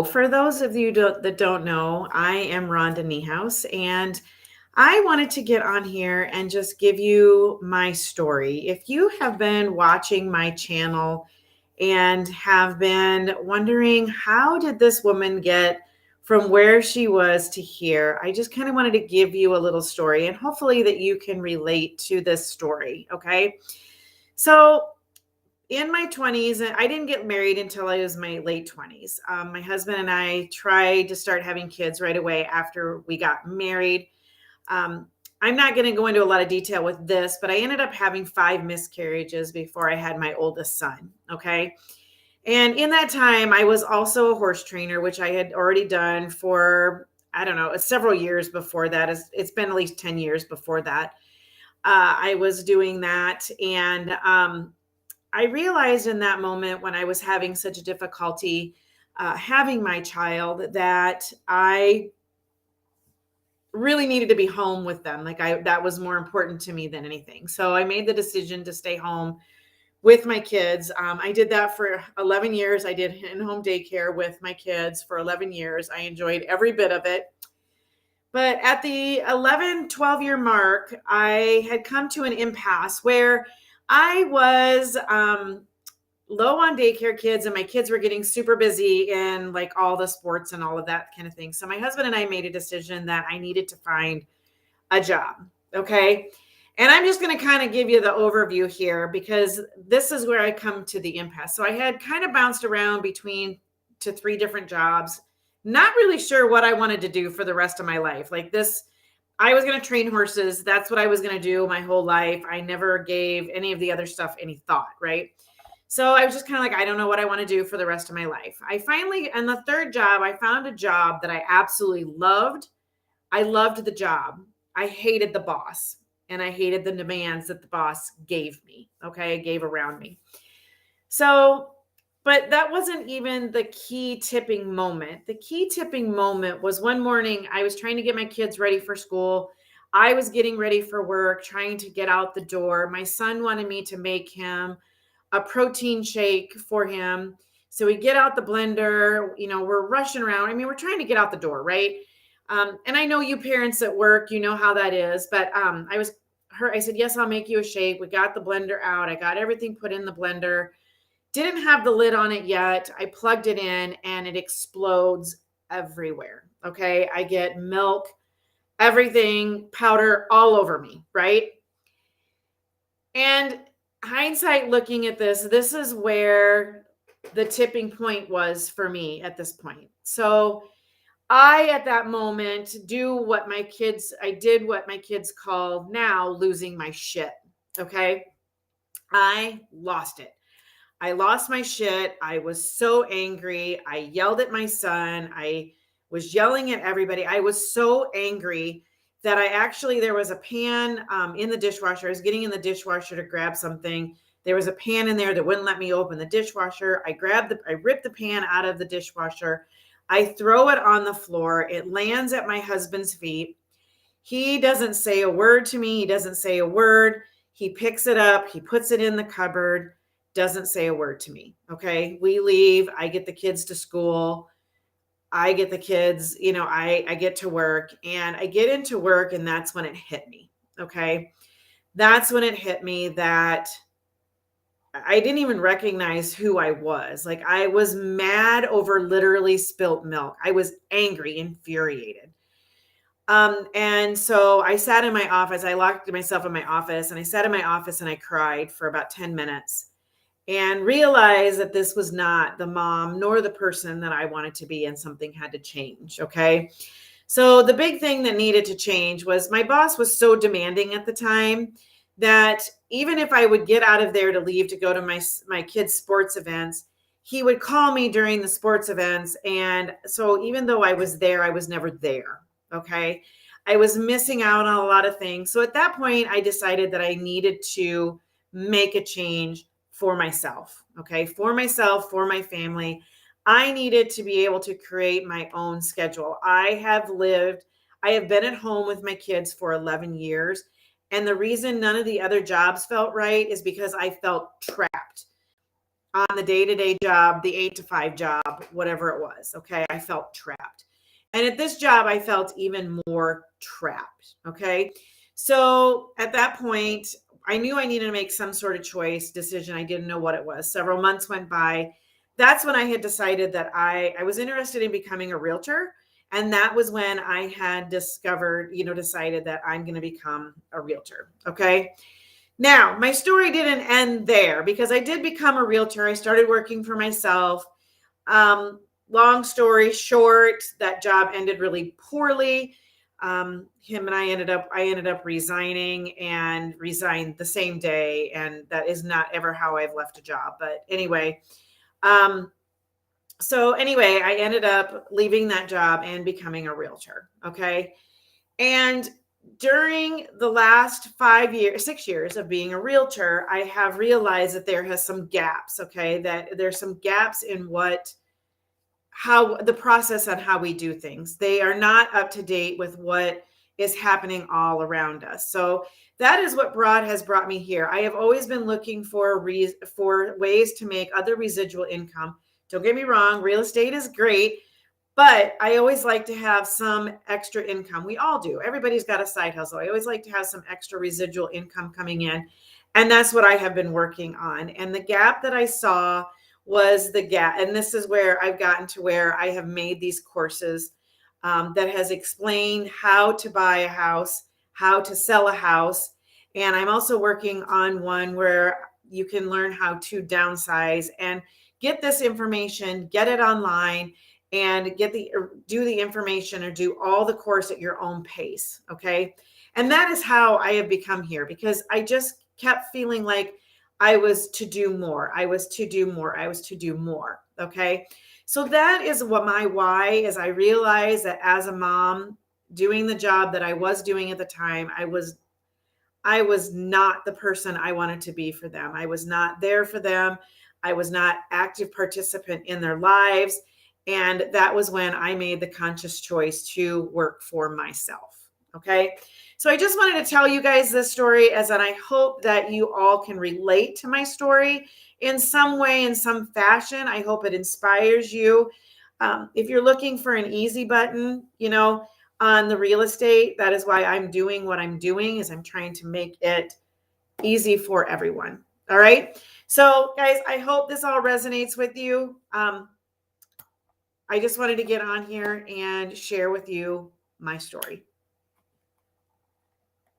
For those of you that don't know, I am Rhonda Niehaus, and I wanted to get on here and just give you my story. If you have been watching my channel and have been wondering, how did this woman get from where she was to here? I just kind of wanted to give you a little story, and hopefully that you can relate to this story. Okay. So, in my 20s, and I didn't get married until I was my late 20s. My husband and I tried to start having kids right away after we got married. Um, I'm not going to go into a lot of detail with this, but I ended up having 5 miscarriages before I had my oldest son. Okay. And in that time, I was also a horse trainer, which I had already done for, I don't know, several years before that. It's been at least 10 years before that. I was doing that. And I realized in that moment when I was having such a difficulty having my child that I really needed to be home with them. That was more important to me than anything. So I made the decision to stay home with my kids. I did that for 11 years. I did in-home daycare with my kids for 11 years. I enjoyed every bit of it. But at the 11, 12-year mark, I had come to an impasse where I was low on daycare kids, and my kids were getting super busy in like all the sports and all of that kind of thing. So my husband and I made a decision that I needed to find a job. Okay. And I'm just going to kind of give you the overview here because this is where I come to the impasse. So I had kind of bounced around between to 3 different jobs, not really sure what I wanted to do for the rest of my life. Like this, I was going to train horses. That's what I was going to do my whole life. I never gave any of the other stuff any thought. Right. So I was just kind of like, I don't know what I want to do for the rest of my life. I finally, and the third job, I found a job that I absolutely loved. I loved the job. I hated the boss, and I hated the demands that the boss gave me. Okay. Gave around me. So, but that wasn't even the key tipping moment. The key tipping moment was one morning I was trying to get my kids ready for school. I was getting ready for work, trying to get out the door. My son wanted me to make him a protein shake for him. So we get out the blender, we're rushing around. I mean, we're trying to get out the door, right? And I know you parents at work, you know how that is, but I said, yes, I'll make you a shake. We got the blender out. I got everything put in the blender. Didn't have the lid on it yet. I plugged it in and it explodes everywhere. Okay. I get milk, everything, powder all over me, right? And hindsight looking at this is where the tipping point was for me at this point. So I, at that moment, I did what my kids call now losing my shit. Okay. I lost it. I lost my shit. I was so angry. I yelled at my son. I was yelling at everybody. I was so angry that there was a pan in the dishwasher. I was getting in the dishwasher to grab something. There was a pan in there that wouldn't let me open the dishwasher. I ripped the pan out of the dishwasher. I throw it on the floor. It lands at my husband's feet. He doesn't say a word to me. He doesn't say a word. He picks it up. He puts it in the cupboard. Doesn't say a word to me. Okay. We leave. I get the kids to school. I get the kids, I get to work, and I get into work, and that's when it hit me. Okay. That's when it hit me that I didn't even recognize who I was. Like, I was mad over literally spilt milk. I was angry, infuriated. And so I sat in my office. I locked myself in my office, and I sat in my office and I cried for about 10 minutes and realized that this was not the mom nor the person that I wanted to be, and something had to change. Okay. So the big thing that needed to change was my boss was so demanding at the time that even if I would get out of there to leave to go to my kids' sports events, he would call me during the sports events. And so even though I was there, I was never there. Okay. I was missing out on a lot of things. So at that point, I decided that I needed to make a change for myself. Okay. For myself, for my family. I needed to be able to create my own schedule. I have been at home with my kids for 11 years. And the reason none of the other jobs felt right is because I felt trapped. on the day-to-day job, the 8 to 5 job, whatever it was. Okay. I felt trapped. And at this job, I felt even more trapped. Okay. So at that point, I knew I needed to make some sort of choice decision. I didn't know what it was. Several months went by. That's when I had decided that I was interested in becoming a realtor. And that was when I had discovered, decided that I'm going to become a realtor. Okay. Now, my story didn't end there because I did become a realtor. I started working for myself. Long story short, that job ended really poorly. I ended up resigning and resigned the same day. And that is not ever how I've left a job. But anyway, I ended up leaving that job and becoming a realtor. Okay. And during the last 6 years of being a realtor, I have realized that there has some gaps. Okay. That there's some gaps in how the process on how we do things. They are not up to date with what is happening all around us. So that is what has brought me here. I have always been looking for ways to make other residual income. Don't get me wrong, real estate is great, but I always like to have some extra income. We all do. Everybody's got a side hustle. I always like to have some extra residual income coming in. And that's what I have been working on. And the gap that I saw was the gap. And this is where I've gotten to where I have made these courses that has explained how to buy a house, how to sell a house. And I'm also working on one where you can learn how to downsize and get this information, get it online, and do the information or do all the course at your own pace. Okay. And that is how I have become here, because I just kept feeling like I was to do more. I was to do more. I was to do more. Okay. So that is what my why is. I realized that as a mom doing the job that I was doing at the time, I was not the person I wanted to be for them. I was not there for them. I was not active participant in their lives. And that was when I made the conscious choice to work for myself. Okay. So I just wanted to tell you guys this story, and I hope that you all can relate to my story in some way, in some fashion. I hope it inspires you. If you're looking for an easy button, on the real estate, that is why I'm doing what I'm doing, is I'm trying to make it easy for everyone. All right. So guys, I hope this all resonates with you. I just wanted to get on here and share with you my story.